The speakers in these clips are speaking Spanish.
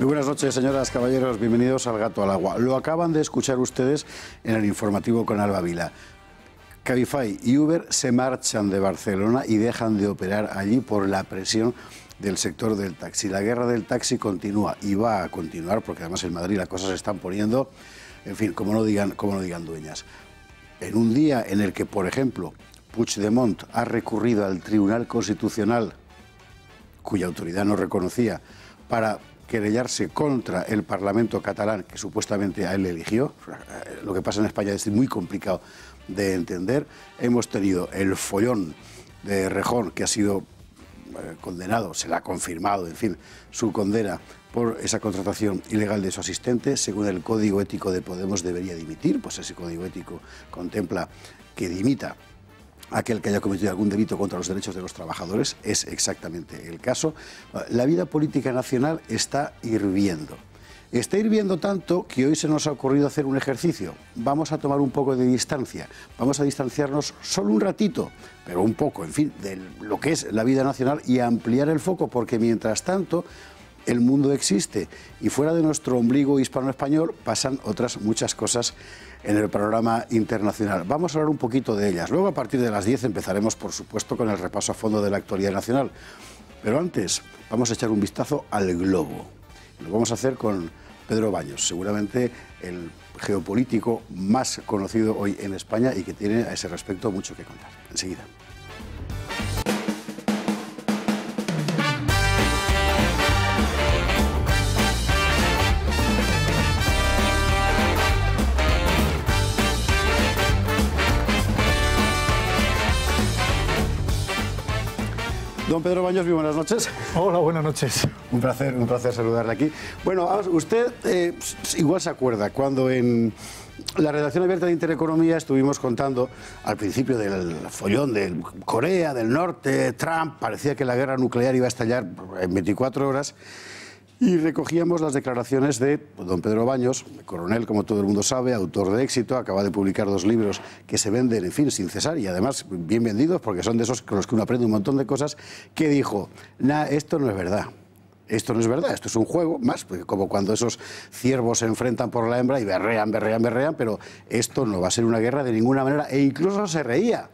Muy buenas noches, señoras, caballeros, bienvenidos al Gato al Agua. Lo acaban de escuchar ustedes en el informativo con Alba Vila. Cabify y Uber se marchan de Barcelona y dejan de operar allí por la presión del sector del taxi. La guerra del taxi continúa y va a continuar, porque además en Madrid las cosas se están poniendo, en fin, como no digan dueñas. En un día en el que, por ejemplo, Puigdemont ha recurrido al Tribunal Constitucional, cuya autoridad no reconocía, para querellarse contra el Parlamento catalán, que supuestamente a él le eligió. Lo que pasa en España es muy complicado de entender. Hemos tenido el follón de Rejón, que ha sido condenado, se le ha confirmado, en fin, su condena por esa contratación ilegal de su asistente. Según el Código Ético de Podemos debería dimitir, pues ese Código Ético contempla que dimita aquel que haya cometido algún delito contra los derechos de los trabajadores. Es exactamente el caso. La vida política nacional está hirviendo. Está hirviendo tanto que hoy se nos ha ocurrido hacer un ejercicio. Vamos a tomar un poco de distancia. Vamos a distanciarnos solo un ratito, pero un poco, en fin, de lo que es la vida nacional y ampliar el foco, porque mientras tanto el mundo existe y fuera de nuestro ombligo hispano-español pasan otras muchas cosas en el panorama internacional. Vamos a hablar un poquito de ellas. Luego, a partir de las 10, empezaremos, por supuesto, con el repaso a fondo de la actualidad nacional. Pero antes, vamos a echar un vistazo al globo. Lo vamos a hacer con Pedro Baños, seguramente el geopolítico más conocido hoy en España y que tiene a ese respecto mucho que contar. Enseguida. Don Pedro Baños, muy buenas noches. Hola, buenas noches. Un placer saludarle aquí. Bueno, usted igual se acuerda cuando en la redacción abierta de Intereconomía estuvimos contando al principio del follón de Corea del Norte, Trump, parecía que la guerra nuclear iba a estallar en 24 horas. Y recogíamos las declaraciones de don Pedro Baños, coronel, como todo el mundo sabe, autor de éxito, acaba de publicar 2 libros que se venden, en fin, sin cesar y además bien vendidos, porque son de esos con los que uno aprende un montón de cosas, que dijo, esto no es verdad. Esto no es verdad, esto es un juego, más como cuando esos ciervos se enfrentan por la hembra y berrean, pero esto no va a ser una guerra de ninguna manera, e incluso se reía.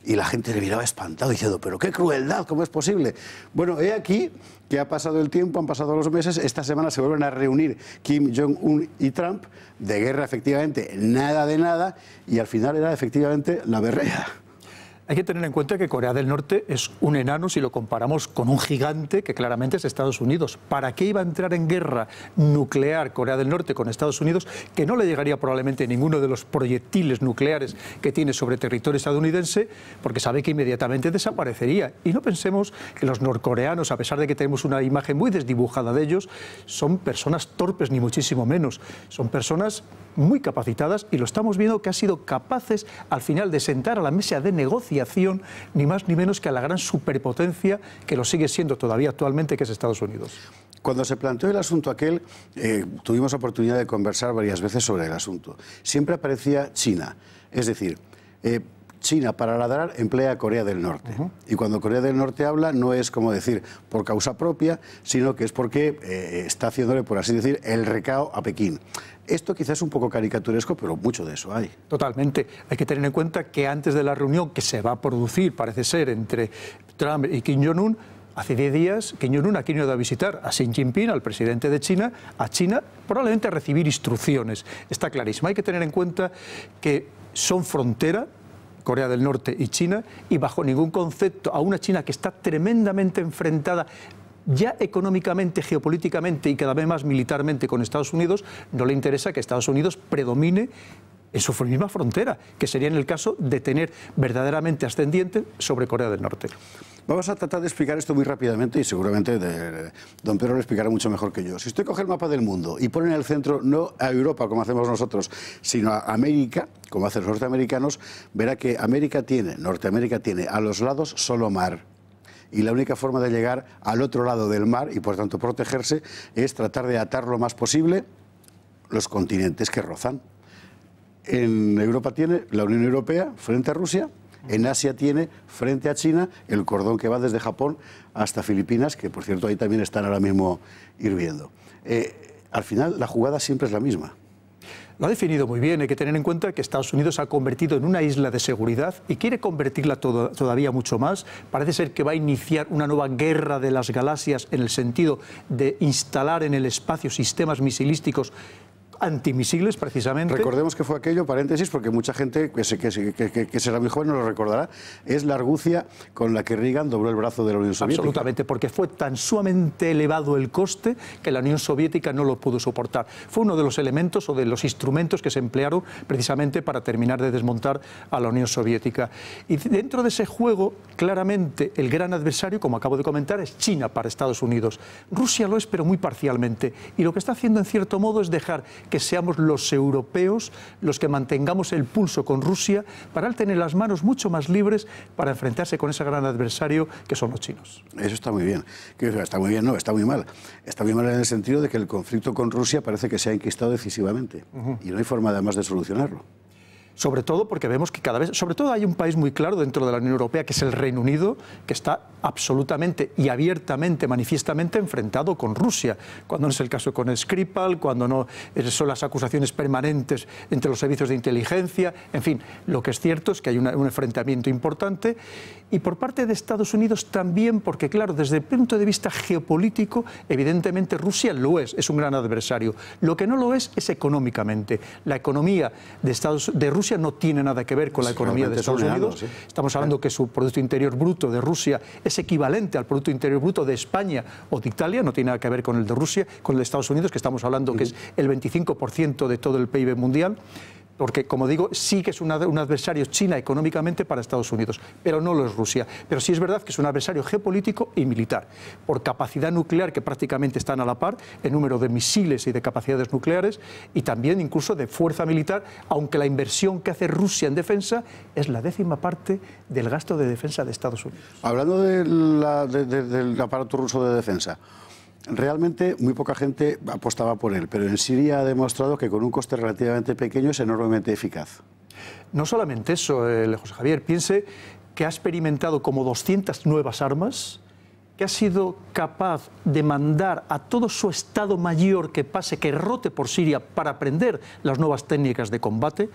Y la gente le miraba espantado diciendo, pero qué crueldad, ¿cómo es posible? Bueno, he aquí que ha pasado el tiempo, han pasado los meses, esta semana se vuelven a reunir Kim Jong-un y Trump, de guerra efectivamente nada de nada, y al final era efectivamente la berrea. Hay que tener en cuenta que Corea del Norte es un enano si lo comparamos con un gigante que claramente es Estados Unidos. ¿Para qué iba a entrar en guerra nuclear Corea del Norte con Estados Unidos, que no le llegaría probablemente ninguno de los proyectiles nucleares que tiene sobre territorio estadounidense, porque sabe que inmediatamente desaparecería? Y no pensemos que los norcoreanos, a pesar de que tenemos una imagen muy desdibujada de ellos, son personas torpes ni muchísimo menos. Son personas muy capacitadas y lo estamos viendo que han sido capaces al final de sentar a la mesa de negociación ni más ni menos que a la gran superpotencia que lo sigue siendo todavía actualmente, que es Estados Unidos. Cuando se planteó el asunto aquel, tuvimos oportunidad de conversar varias veces sobre el asunto. Siempre aparecía China, es decir, China para ladrar emplea a Corea del Norte. Y cuando Corea del Norte habla no es como decir por causa propia, sino que es porque está haciéndole, por así decir, el recao a Pekín. Esto quizás es un poco caricaturesco, pero mucho de eso hay. Totalmente. Hay que tener en cuenta que antes de la reunión que se va a producir, parece ser, entre Trump y Kim Jong-un, hace 10 días Kim Jong-un aquí ido a visitar a Xi Jinping, al presidente de China, a China, probablemente a recibir instrucciones. Está clarísimo. Hay que tener en cuenta que son frontera, Corea del Norte y China, y bajo ningún concepto a una China que está tremendamente enfrentada ya económicamente, geopolíticamente y cada vez más militarmente con Estados Unidos, no le interesa que Estados Unidos predomine en su misma frontera, que sería en el caso de tener verdaderamente ascendiente sobre Corea del Norte. Vamos a tratar de explicar esto muy rápidamente y seguramente don Pedro lo explicará mucho mejor que yo. Si usted coge el mapa del mundo y pone en el centro no a Europa como hacemos nosotros, sino a América, como hacen los norteamericanos, verá que Norteamérica tiene a los lados solo mar. Y la única forma de llegar al otro lado del mar y por tanto protegerse es tratar de atar lo más posible los continentes que rozan. En Europa tiene la Unión Europea frente a Rusia En Asia tiene, frente a China, el cordón que va desde Japón hasta Filipinas, que por cierto ahí también están ahora mismo hirviendo. Al final la jugada siempre es la misma. Lo ha definido muy bien. Hay que tener en cuenta que Estados Unidos se ha convertido en una isla de seguridad y quiere convertirla todavía mucho más. Parece ser que va a iniciar una nueva guerra de las galaxias en el sentido de instalar en el espacio sistemas misilísticos antimisiles, precisamente. Recordemos que fue aquello, paréntesis, porque mucha gente que será muy joven no lo recordará, es la argucia con la que Reagan dobló el brazo de la Unión Soviética. Absolutamente, porque fue tan sumamente elevado el coste que la Unión Soviética no lo pudo soportar. Fue uno de los elementos o de los instrumentos que se emplearon precisamente para terminar de desmontar a la Unión Soviética. Y dentro de ese juego, claramente, el gran adversario, como acabo de comentar, es China para Estados Unidos. Rusia lo es, pero muy parcialmente. Y lo que está haciendo, en cierto modo, es dejar que seamos los europeos los que mantengamos el pulso con Rusia para él tener las manos mucho más libres para enfrentarse con ese gran adversario que son los chinos. Eso está muy bien. Está muy bien, no, está muy mal. Está muy mal en el sentido de que el conflicto con Rusia parece que se ha enquistado decisivamente y no hay forma además de solucionarlo. Sobre todo porque vemos que cada vez, sobre todo hay un país muy claro dentro de la Unión Europea, que es el Reino Unido, que está absolutamente y abiertamente, manifiestamente enfrentado con Rusia, cuando no es el caso con Skripal, cuando no son las acusaciones permanentes entre los servicios de inteligencia, en fin, lo que es cierto es que hay un enfrentamiento importante y por parte de Estados Unidos también, porque claro, desde el punto de vista geopolítico, evidentemente Rusia lo es un gran adversario. Lo que no lo es económicamente. La economía de Rusia no tiene nada que ver con la economía de Estados Unidos. ¿Sí? Estamos hablando que su Producto Interior Bruto de Rusia es equivalente al Producto Interior Bruto de España o de Italia, no tiene nada que ver con el de Rusia, con el de Estados Unidos, que estamos hablando que es el 25% de todo el PIB mundial. Porque, como digo, sí que es un adversario China económicamente para Estados Unidos, pero no lo es Rusia. Pero sí es verdad que es un adversario geopolítico y militar, por capacidad nuclear, que prácticamente están a la par, en número de misiles y de capacidades nucleares, y también incluso de fuerza militar, aunque la inversión que hace Rusia en defensa es la 10ª parte del gasto de defensa de Estados Unidos. Hablando del aparato ruso de defensa, realmente muy poca gente apostaba por él, pero en Siria ha demostrado que con un coste relativamente pequeño es enormemente eficaz. No solamente eso, José Javier, piense que ha experimentado como 200 nuevas armas, que ha sido capaz de mandar a todo su Estado Mayor que pase, que rote por Siria para aprender las nuevas técnicas de combate,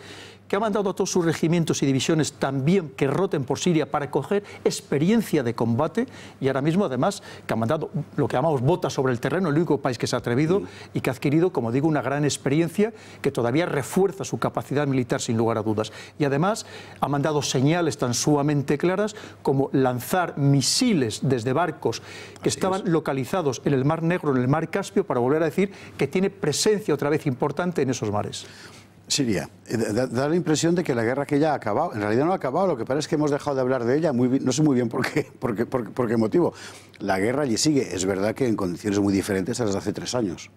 que ha mandado a todos sus regimientos y divisiones también que roten por Siria para coger experiencia de combate y ahora mismo además que ha mandado lo que llamamos botas sobre el terreno, el único país que se ha atrevido y que ha adquirido, como digo, una gran experiencia que todavía refuerza su capacidad militar sin lugar a dudas. Y además ha mandado señales tan sumamente claras como lanzar misiles desde barcos que estaban localizados en el Mar Negro, en el Mar Caspio, para volver a decir que tiene presencia otra vez importante en esos mares. Siria, da la impresión de que la guerra que ya ha acabado, en realidad no ha acabado, lo que pasa es que hemos dejado de hablar de ella, no sé muy bien por qué motivo. La guerra allí sigue, es verdad que en condiciones muy diferentes a las de hace 3 años.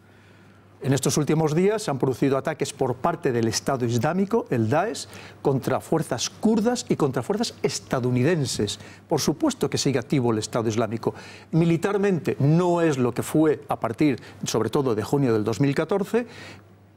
En estos últimos días se han producido ataques por parte del Estado Islámico, el Daesh, contra fuerzas kurdas y contra fuerzas estadounidenses. Por supuesto que sigue activo el Estado Islámico. Militarmente no es lo que fue a partir, sobre todo, de junio del 2014,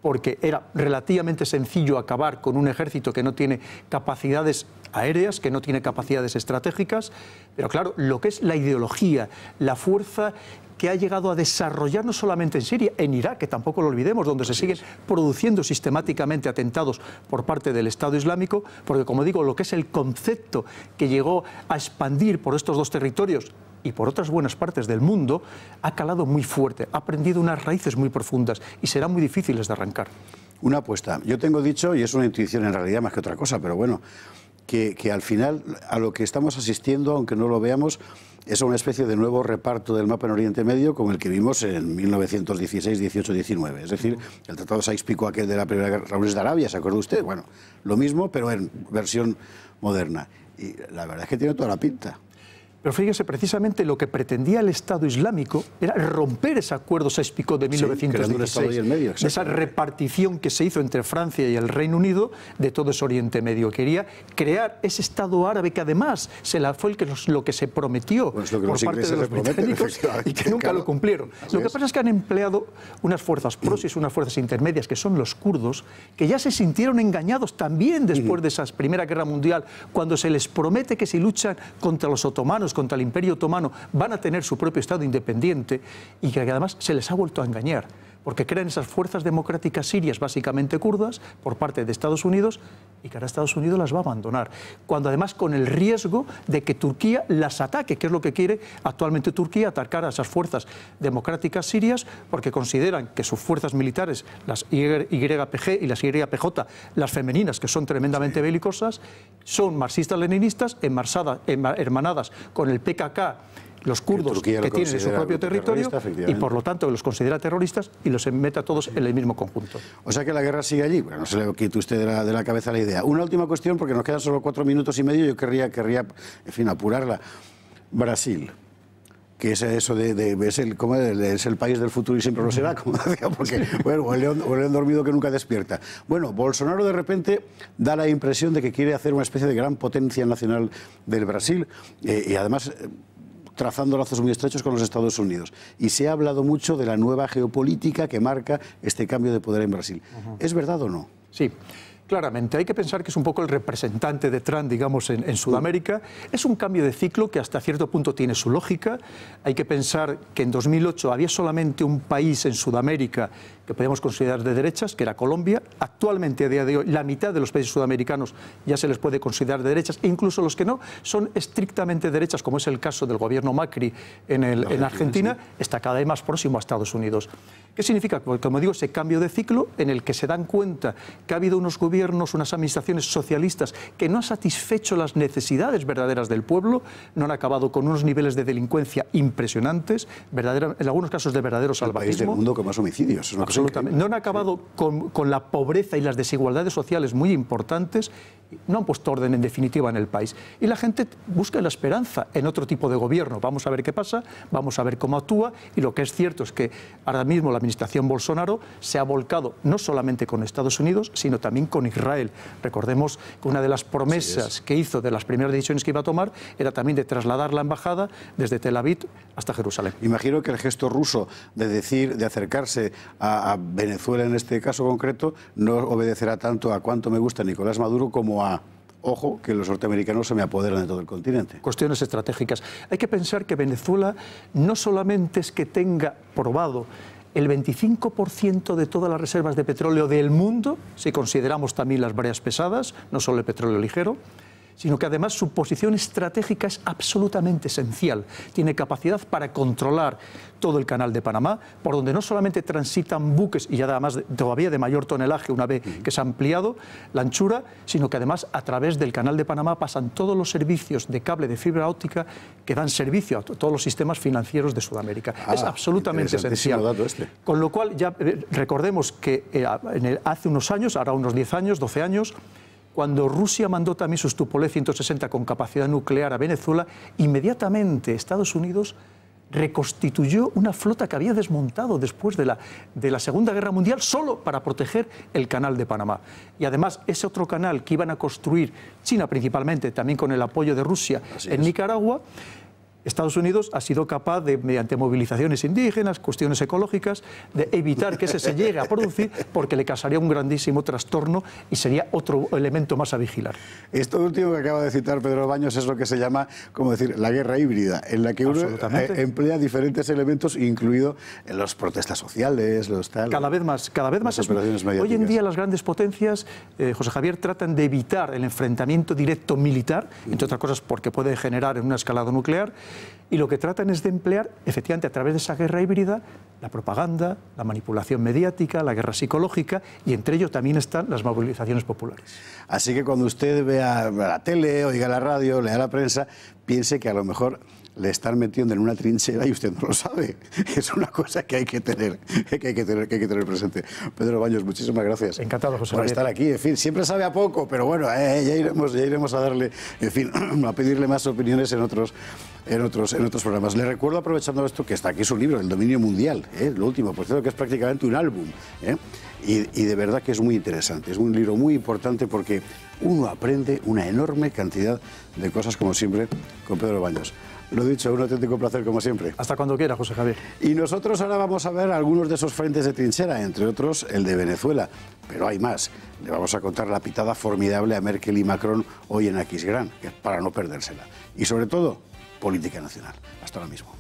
porque era relativamente sencillo acabar con un ejército que no tiene capacidades aéreas, que no tiene capacidades estratégicas, pero claro, lo que es la ideología, la fuerza que ha llegado a desarrollar no solamente en Siria, en Irak, que tampoco lo olvidemos, donde se siguen produciendo sistemáticamente atentados por parte del Estado Islámico, porque como digo, lo que es el concepto que llegó a expandir por estos 2 territorios y por otras buenas partes del mundo, ha calado muy fuerte, ha prendido unas raíces muy profundas y serán muy difíciles de arrancar. Una apuesta. Yo tengo dicho, y es una intuición en realidad más que otra cosa, pero bueno, que al final a lo que estamos asistiendo, aunque no lo veamos, es una especie de nuevo reparto del mapa en Oriente Medio como el que vimos en 1916, 18, 19. Es decir, el Tratado Sykes-Picot aquel de la Primera Guerra Raúles de Arabia, ¿se acuerda usted? Bueno, lo mismo, pero en versión moderna. Y la verdad es que tiene toda la pinta. Pero fíjese, precisamente lo que pretendía el Estado Islámico era romper ese acuerdo Sykes-Picot de 1916, medio, esa repartición que se hizo entre Francia y el Reino Unido de todo ese Oriente Medio. Quería crear ese Estado árabe que además fue lo que se prometió pues lo que por parte de los británicos y que nunca lo cumplieron. Lo que pasa es que han empleado unas fuerzas prosis, unas fuerzas intermedias, que son los kurdos, que ya se sintieron engañados también después de esa Primera Guerra Mundial, cuando se les promete que si luchan contra los otomanos, contra el Imperio Otomano, van a tener su propio Estado independiente, y que además se les ha vuelto a engañar, porque crean esas fuerzas democráticas sirias, básicamente kurdas, por parte de Estados Unidos, y que ahora Estados Unidos las va a abandonar, cuando además con el riesgo de que Turquía las ataque, que es lo que quiere actualmente Turquía, atacar a esas fuerzas democráticas sirias, porque consideran que sus fuerzas militares, las YPG y las YPJ, las femeninas, que son tremendamente belicosas, son marxistas-leninistas, hermanadas con el PKK, los kurdos que tienen su propio territorio, y por lo tanto los considera terroristas y los mete a todos en el mismo conjunto. O sea que la guerra sigue allí. Bueno, no se le quite usted de la cabeza la idea. Una última cuestión, porque nos quedan solo 4 minutos y medio, yo querría en fin, apurarla. Brasil, que es eso es el país del futuro y siempre lo será, como decía, porque bueno, o el león dormido que nunca despierta. Bueno, Bolsonaro de repente da la impresión de que quiere hacer una especie de gran potencia nacional del Brasil, y además trazando lazos muy estrechos con los Estados Unidos. Y se ha hablado mucho de la nueva geopolítica que marca este cambio de poder en Brasil. ¿Es verdad o no? Sí. Claramente, hay que pensar que es un poco el representante de Trump, digamos, en Sudamérica. Es un cambio de ciclo que hasta cierto punto tiene su lógica. Hay que pensar que en 2008 había solamente un país en Sudamérica que podíamos considerar de derechas, que era Colombia. Actualmente, a día de hoy, la mitad de los países sudamericanos ya se les puede considerar de derechas, e incluso los que no son estrictamente derechas, como es el caso del gobierno Macri en Argentina, sí, está cada vez más próximo a Estados Unidos. ¿Qué significa? Pues, como digo, ese cambio de ciclo en el que se dan cuenta que ha habido unos gobiernos, unas administraciones socialistas que no han satisfecho las necesidades verdaderas del pueblo, no han acabado con unos niveles de delincuencia impresionantes, en algunos casos de verdadero salvajismo. El país del mundo con más homicidios. Es absolutamente. No han acabado con la pobreza y las desigualdades sociales muy importantes, no han puesto orden en definitiva en el país. Y la gente busca la esperanza en otro tipo de gobierno. Vamos a ver qué pasa, vamos a ver cómo actúa, y lo que es cierto es que ahora mismo la administración Bolsonaro se ha volcado no solamente con Estados Unidos, sino también con Israel. Recordemos que una de las promesas que hizo, de las primeras decisiones que iba a tomar, era también de trasladar la embajada desde Tel Aviv hasta Jerusalén. Imagino que el gesto ruso de acercarse a Venezuela en este caso concreto no obedecerá tanto a cuánto me gusta Nicolás Maduro como a, ojo, que los norteamericanos se me apoderan de todo el continente. Cuestiones estratégicas. Hay que pensar que Venezuela no solamente es que tenga probado el 25% de todas las reservas de petróleo del mundo, si consideramos también las bréas pesadas, no solo el petróleo ligero, sino que además su posición estratégica es absolutamente esencial. Tiene capacidad para controlar todo el canal de Panamá, por donde no solamente transitan buques, y además todavía de mayor tonelaje una vez que se ha ampliado la anchura, sino que además a través del canal de Panamá pasan todos los servicios de cable de fibra óptica que dan servicio a todos los sistemas financieros de Sudamérica. Es absolutamente esencial. Dato este. Con lo cual, ya recordemos que hace unos años, ahora unos 10 años, 12 años, cuando Rusia mandó también sus Tupolev 160 con capacidad nuclear a Venezuela, inmediatamente Estados Unidos reconstituyó una flota que había desmontado después de la Segunda Guerra Mundial solo para proteger el canal de Panamá. Y además ese otro canal que iban a construir China principalmente, también con el apoyo de Rusia en Nicaragua, Estados Unidos ha sido capaz de, mediante movilizaciones indígenas, cuestiones ecológicas, de evitar que ese se llegue a producir, porque le causaría un grandísimo trastorno y sería otro elemento más a vigilar. Esto último que acaba de citar Pedro Baños es lo que se llama, como decir, la guerra híbrida, en la que uno emplea diferentes elementos, incluido en las protestas sociales, los tal. Cada vez más. Hoy en día las grandes potencias, José Javier, tratan de evitar el enfrentamiento directo militar, entre otras cosas porque puede generar una escalada nuclear. Y lo que tratan es de emplear, efectivamente, a través de esa guerra híbrida, la propaganda, la manipulación mediática, la guerra psicológica, y entre ello también están las movilizaciones populares. Así que cuando usted vea la tele, oiga la radio, lea la prensa, piense que a lo mejor le están metiendo en una trinchera y usted no lo sabe. Es una cosa que hay que tener presente. Pedro Baños, muchísimas gracias. Encantado, José por Javier. estar aquí. En fin, siempre sabe a poco, pero bueno, ya iremos a darle, en fin, a pedirle más opiniones en otros programas. Le recuerdo, aprovechando esto, que está aquí su libro, El dominio mundial, lo último, por cierto, que es prácticamente un álbum, y de verdad que es muy interesante. Es un libro muy importante porque uno aprende una enorme cantidad de cosas, como siempre, con Pedro Baños. Lo dicho, un auténtico placer, como siempre. Hasta cuando quiera, José Javier. Y nosotros ahora vamos a ver algunos de esos frentes de trinchera, entre otros el de Venezuela. Pero hay más. Le vamos a contar la pitada formidable a Merkel y Macron hoy en Aquisgrán, que es para no perdérsela. Y sobre todo, política nacional. Hasta ahora mismo.